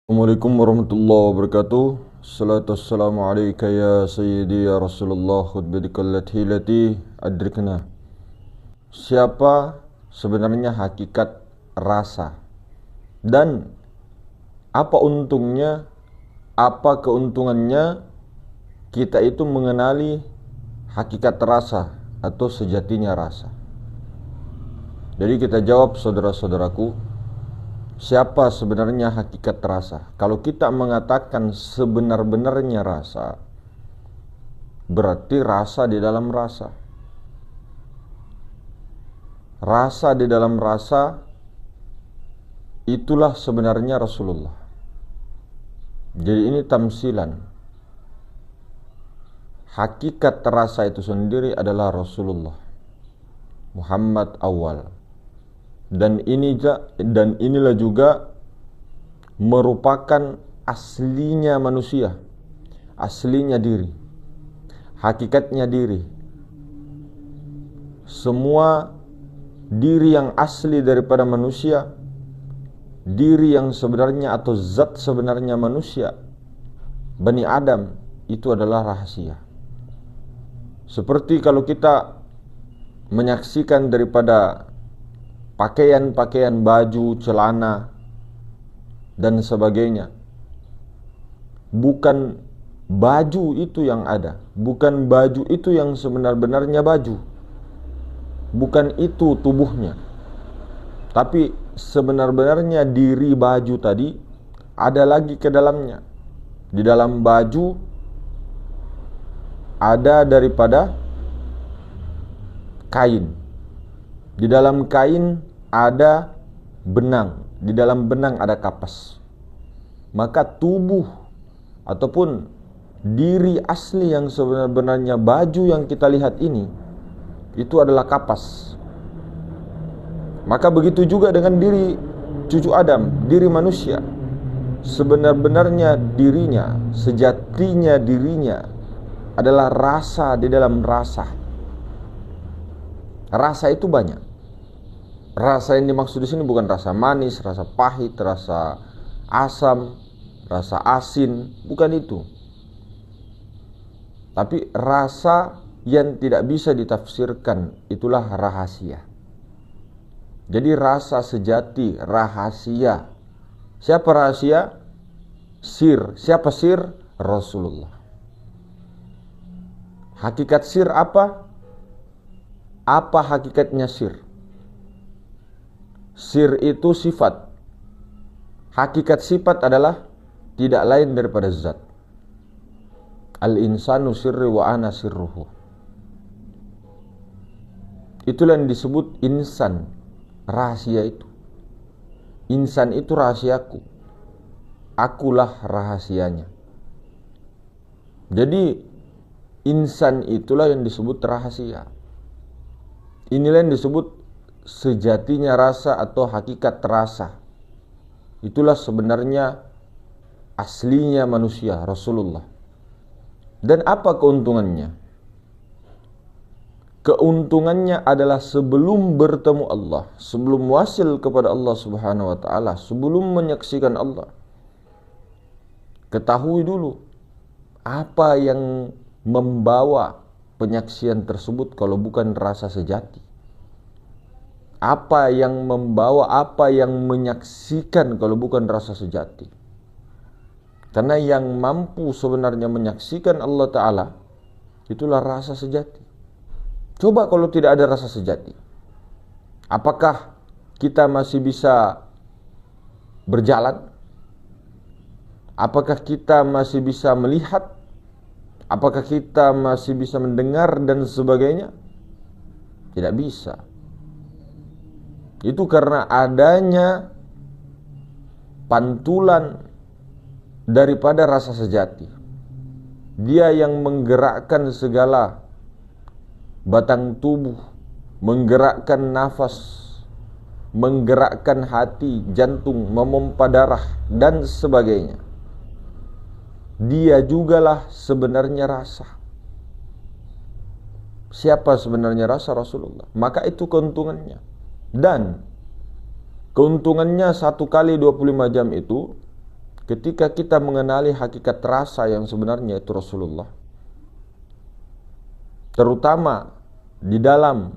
Assalamualaikum warahmatullahi wabarakatuh. Salatu wassalamu alaika ya sayyidi ya Rasulullah khutbadikallati lati adrikna. Siapa sebenarnya hakikat rasa? Dan apa untungnya, apa keuntungannya kita itu mengenali hakikat rasa atau sejatinya rasa? Jadi kita jawab saudara-saudaraku, siapa sebenarnya hakikat rasa? Kalau kita mengatakan sebenar-benarnya rasa, berarti rasa di dalam rasa. Rasa di dalam rasa, itulah sebenarnya Rasulullah. Jadi ini tamsilan. Hakikat rasa itu sendiri adalah Rasulullah Muhammad awal. Dan inilah juga merupakan aslinya manusia, aslinya diri, hakikatnya diri. Semua diri yang asli daripada manusia, diri yang sebenarnya atau zat sebenarnya manusia, Bani Adam, itu adalah rahasia. Seperti kalau kita menyaksikan daripada pakaian-pakaian, baju, celana, dan sebagainya. Bukan baju itu yang ada. Bukan baju itu yang sebenar-benarnya baju. Bukan itu tubuhnya. Tapi sebenar-benarnya diri baju tadi ada lagi ke dalamnya. Di dalam baju ada daripada kain. Di dalam kain ada benang, di dalam benang ada kapas. Maka tubuh ataupun diri asli yang sebenarnya baju yang kita lihat ini, itu adalah kapas. Maka begitu juga dengan diri cucu Adam, diri manusia. Sebenar-benarnya dirinya, sejatinya dirinya adalah rasa di dalam rasa. Rasa itu banyak. Rasa yang dimaksud di sini bukan rasa manis, rasa pahit, rasa asam, rasa asin, bukan itu. Tapi rasa yang tidak bisa ditafsirkan, itulah rahasia. Jadi rasa sejati, rahasia. Siapa rahasia? Sir. Siapa sir? Rasulullah. Hakikat sir apa? Apa hakikatnya sir? Sir itu sifat. Hakikat sifat adalah tidak lain daripada zat. Al-insanu sirri wa ana sirruhu. Itulah yang disebut insan. Rahasia itu. Insan itu rahasiaku. Akulah rahasianya. Jadi insan itulah yang disebut rahasia. Inilah yang disebut sejatinya rasa atau hakikat rasa. Itulah sebenarnya aslinya manusia, Rasulullah. Dan apa keuntungannya? Keuntungannya adalah sebelum bertemu Allah, sebelum wasil kepada Allah Subhanahu wa taala, sebelum menyaksikan Allah, ketahui dulu apa yang membawa penyaksian tersebut kalau bukan rasa sejati. Apa yang membawa, apa yang menyaksikan kalau bukan rasa sejati. Karena yang mampu sebenarnya menyaksikan Allah Ta'ala, itulah rasa sejati. Coba kalau tidak ada rasa sejati, apakah kita masih bisa berjalan? Apakah kita masih bisa melihat? Apakah kita masih bisa mendengar dan sebagainya? Tidak bisa. Itu karena adanya pantulan daripada rasa sejati. Dia yang menggerakkan segala batang tubuh, menggerakkan nafas, menggerakkan hati, jantung, memompa darah dan sebagainya. Dia jugalah sebenarnya rasa. Siapa sebenarnya rasa? Rasulullah. Maka itu keuntungannya. Dan keuntungannya 1 kali 25 jam itu ketika kita mengenali hakikat rasa yang sebenarnya itu Rasulullah, terutama di dalam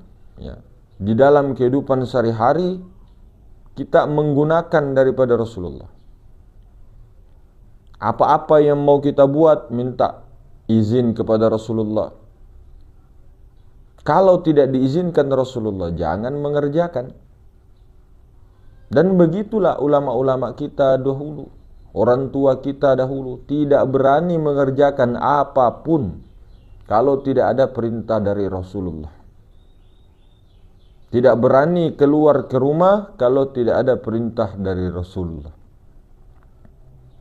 kehidupan sehari-hari, kita menggunakan daripada Rasulullah. Apa-apa yang mau kita buat, minta izin kepada Rasulullah. Kalau tidak diizinkan Rasulullah, jangan mengerjakan. Dan begitulah ulama-ulama kita dahulu, orang tua kita dahulu, tidak berani mengerjakan apapun kalau tidak ada perintah dari Rasulullah. Tidak berani keluar ke rumah kalau tidak ada perintah dari Rasulullah.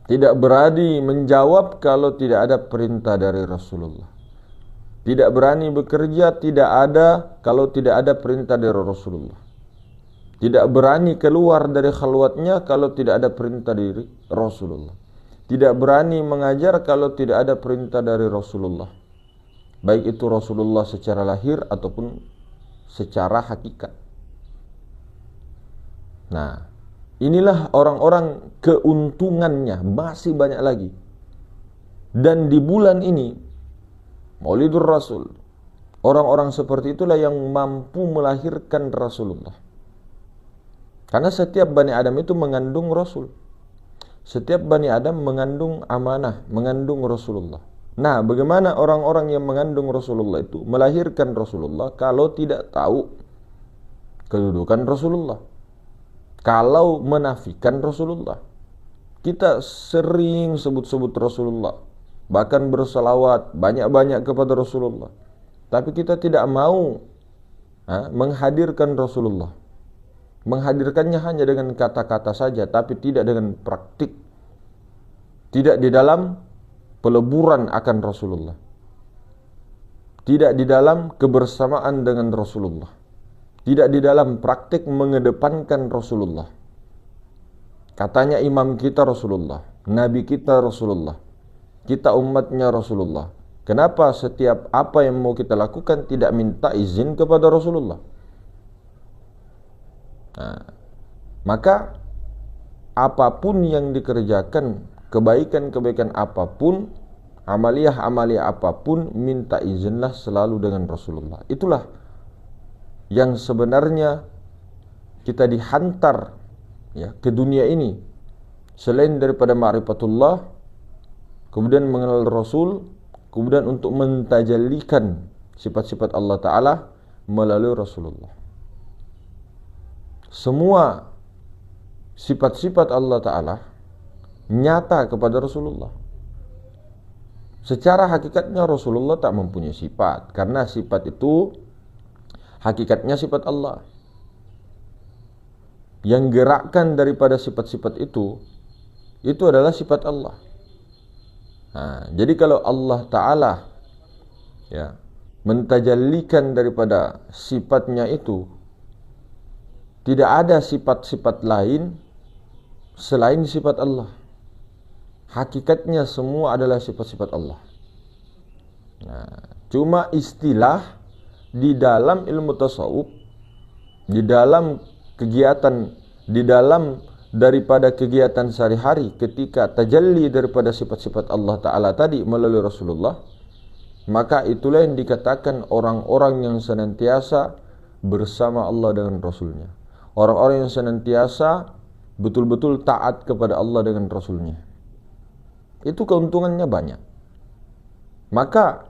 Tidak berani menjawab kalau tidak ada perintah dari Rasulullah. Tidak berani bekerja kalau tidak ada perintah dari Rasulullah. Tidak berani keluar dari khalwatnya kalau tidak ada perintah dari Rasulullah. Tidak berani mengajar kalau tidak ada perintah dari Rasulullah. Baik itu Rasulullah secara lahir ataupun secara hakikat. Nah, inilah orang-orang keuntungannya, masih banyak lagi. Dan di bulan ini, Maulidur Rasul, orang-orang seperti itulah yang mampu melahirkan Rasulullah. Karena setiap Bani Adam itu mengandung Rasul. Setiap Bani Adam mengandung amanah, mengandung Rasulullah. Nah, bagaimana orang-orang yang mengandung Rasulullah itu melahirkan Rasulullah kalau tidak tahu kedudukan Rasulullah? Kalau menafikan Rasulullah. Kita sering sebut-sebut Rasulullah, bahkan berselawat banyak-banyak kepada Rasulullah. Tapi kita tidak mau menghadirkan Rasulullah. Menghadirkannya hanya dengan kata-kata saja, tapi tidak dengan praktik. Tidak di dalam peleburan akan Rasulullah. Tidak di dalam kebersamaan dengan Rasulullah. Tidak di dalam praktik mengedepankan Rasulullah. Katanya imam kita Rasulullah, nabi kita Rasulullah, kita umatnya Rasulullah. Kenapa setiap apa yang mau kita lakukan tidak minta izin kepada Rasulullah? Nah, maka apapun yang dikerjakan, kebaikan-kebaikan apapun, amaliyah-amaliyah apapun, minta izinlah selalu dengan Rasulullah. Itulah yang sebenarnya kita dihantar ke dunia ini, selain daripada ma'rifatullah, kemudian mengenal Rasul, kemudian untuk mentajallikan sifat-sifat Allah Ta'ala melalui Rasulullah. Semua sifat-sifat Allah Ta'ala nyata kepada Rasulullah. Secara hakikatnya Rasulullah tak mempunyai sifat, karena sifat itu hakikatnya sifat Allah. Yang gerakkan daripada sifat-sifat itu adalah sifat Allah. Nah, jadi kalau Allah Ta'ala mentajallikan daripada sifatnya itu, tidak ada sifat-sifat lain selain sifat Allah. Hakikatnya semua adalah sifat-sifat Allah. Nah, cuma istilah di dalam ilmu tasawuf, di dalam kegiatan, di dalam daripada kegiatan sehari-hari, ketika tajalli daripada sifat-sifat Allah Ta'ala tadi melalui Rasulullah, maka itulah yang dikatakan orang-orang yang senantiasa bersama Allah dengan Rasulnya. Orang-orang yang senantiasa betul-betul taat kepada Allah dengan Rasulnya. Itu keuntungannya banyak. Maka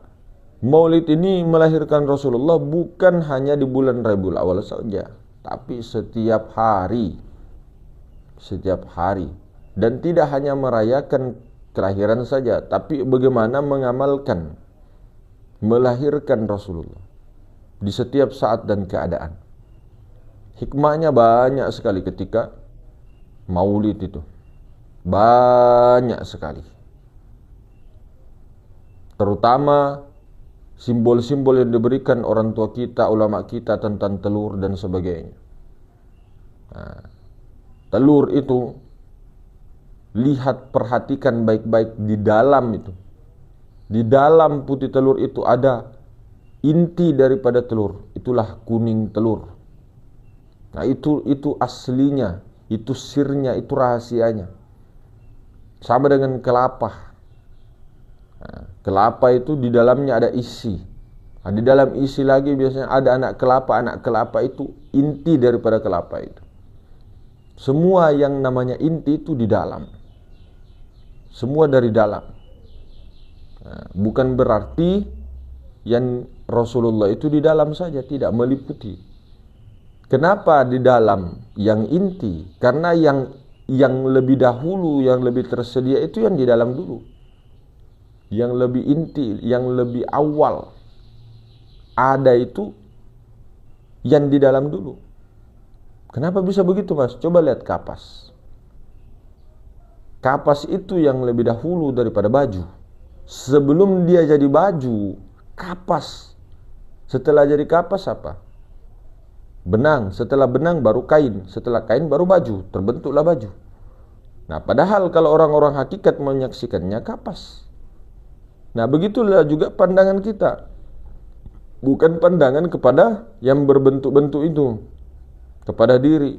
Maulid ini melahirkan Rasulullah bukan hanya di bulan Rabiul Awal saja, tapi setiap hari. Setiap hari. Dan tidak hanya merayakan kelahiran saja, tapi bagaimana mengamalkan, melahirkan Rasulullah di setiap saat dan keadaan. Hikmahnya banyak sekali ketika Maulid itu. Banyak sekali. Terutama simbol-simbol yang diberikan orang tua kita, ulama kita tentang telur dan sebagainya. Nah, telur itu, lihat, perhatikan baik-baik di dalam itu. Di dalam putih telur itu ada inti daripada telur. Itulah kuning telur. Nah, itu aslinya, itu sirnya, itu rahasianya. Sama dengan kelapa. Nah, kelapa itu di dalamnya ada isi. Nah, di dalam isi lagi biasanya ada anak kelapa. Anak kelapa itu inti daripada kelapa itu. Semua yang namanya inti itu di dalam. Semua dari dalam. Nah, bukan berarti yang Rasulullah itu di dalam saja, tidak, meliputi. Kenapa di dalam yang inti? Karena yang lebih dahulu, yang lebih tersedia itu yang di dalam dulu. Yang lebih inti, yang lebih awal ada itu yang di dalam dulu. Kenapa bisa begitu, Mas? Coba lihat kapas. Kapas itu yang lebih dahulu daripada baju. Sebelum dia jadi baju, kapas. Setelah jadi kapas apa? Benang. Setelah benang baru kain. Setelah kain baru baju. Terbentuklah baju. Nah, padahal kalau orang-orang hakikat menyaksikannya kapas. Nah, begitulah juga pandangan kita. Bukan pandangan kepada yang berbentuk-bentuk itu, kepada diri.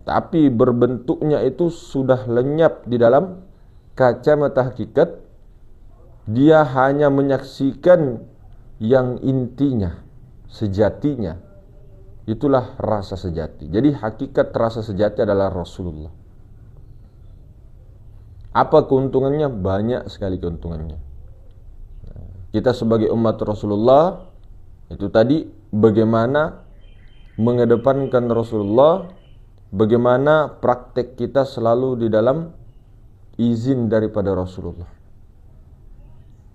Tapi berbentuknya itu sudah lenyap di dalam kacamata hakikat. Dia hanya menyaksikan yang intinya, sejatinya. Itulah rasa sejati. Jadi hakikat rasa sejati adalah Rasulullah. Apa keuntungannya? Banyak sekali keuntungannya. Kita sebagai umat Rasulullah, itu tadi bagaimana mengedepankan Rasulullah, bagaimana praktek kita selalu di dalam izin daripada Rasulullah.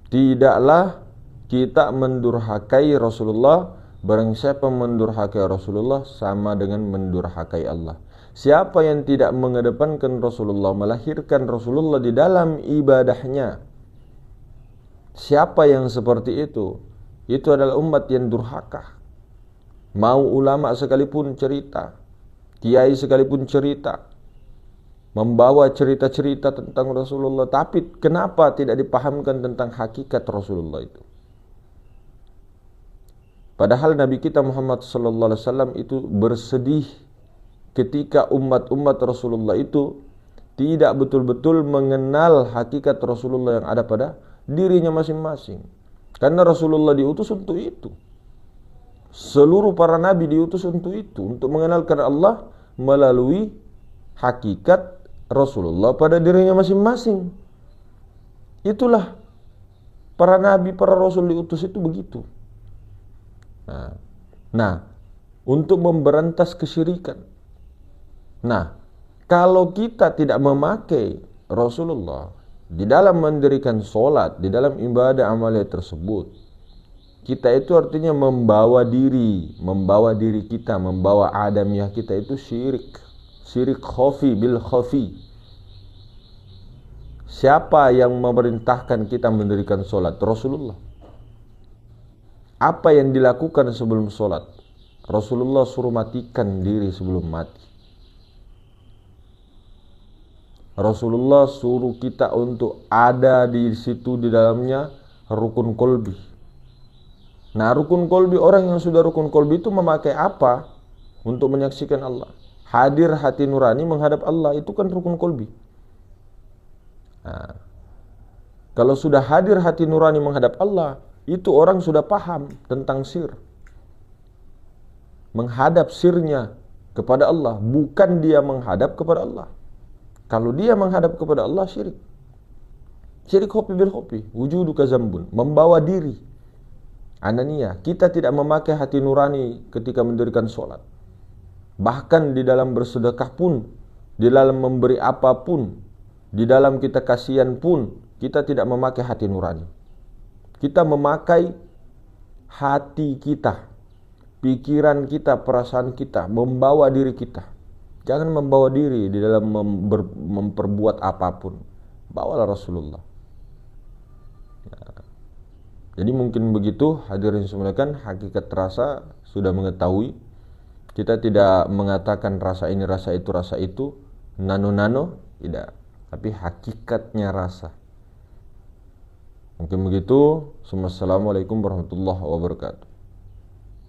Tidaklah kita mendurhakai Rasulullah. Barang siapa mendurhakai Rasulullah sama dengan mendurhakai Allah. Siapa yang tidak mengedepankan Rasulullah, melahirkan Rasulullah di dalam ibadahnya, siapa yang seperti itu adalah umat yang durhaka. Mau ulama sekalipun cerita, kiai sekalipun cerita, membawa cerita-cerita tentang Rasulullah, tapi kenapa tidak dipahamkan tentang hakikat Rasulullah itu? Padahal Nabi kita Muhammad sallallahu alaihi wasallam itu bersedih ketika umat-umat Rasulullah itu tidak betul-betul mengenal hakikat Rasulullah yang ada pada dirinya masing-masing. Karena Rasulullah diutus untuk itu. Seluruh para nabi diutus untuk itu, untuk mengenalkan Allah melalui hakikat Rasulullah pada dirinya masing-masing. Itulah para nabi, para rasul diutus itu begitu. Nah, untuk memberantas kesyirikan. Nah, kalau kita tidak memakai Rasulullah di dalam mendirikan solat, di dalam ibadah amalia tersebut, kita itu artinya membawa diri kita, membawa adamiah kita itu syirik khafi bil khafi. Siapa yang memerintahkan kita mendirikan solat? Rasulullah. Apa yang dilakukan sebelum solat? Rasulullah suruh matikan diri sebelum mati. Rasulullah suruh kita untuk ada di situ, di dalamnya rukun kolbi. Nah, rukun kolbi, orang yang sudah rukun kolbi itu memakai apa untuk menyaksikan Allah? Hadir hati nurani menghadap Allah, itu kan rukun kolbi. Nah, kalau sudah hadir hati nurani menghadap Allah, itu orang sudah paham tentang sir. Menghadap sirnya kepada Allah, bukan dia menghadap kepada Allah. Kalau dia menghadap kepada Allah, syirik. Syirik hopi bil hopi, wujuduka zambun, membawa diri. Anania, kita tidak memakai hati nurani ketika mendirikan sholat. Bahkan di dalam bersedekah pun, di dalam memberi apapun, di dalam kita kasihan pun, kita tidak memakai hati nurani. Kita memakai hati kita, pikiran kita, perasaan kita, membawa diri kita. Jangan membawa diri di dalam memperbuat apapun. Bawalah Rasulullah. Nah, jadi mungkin begitu, hadirin semuanya, hakikat rasa sudah mengetahui. Kita tidak mengatakan rasa ini, rasa itu, nano-nano, tidak. Tapi hakikatnya rasa. Mungkin begitu. Assalamualaikum warahmatullahi wabarakatuh.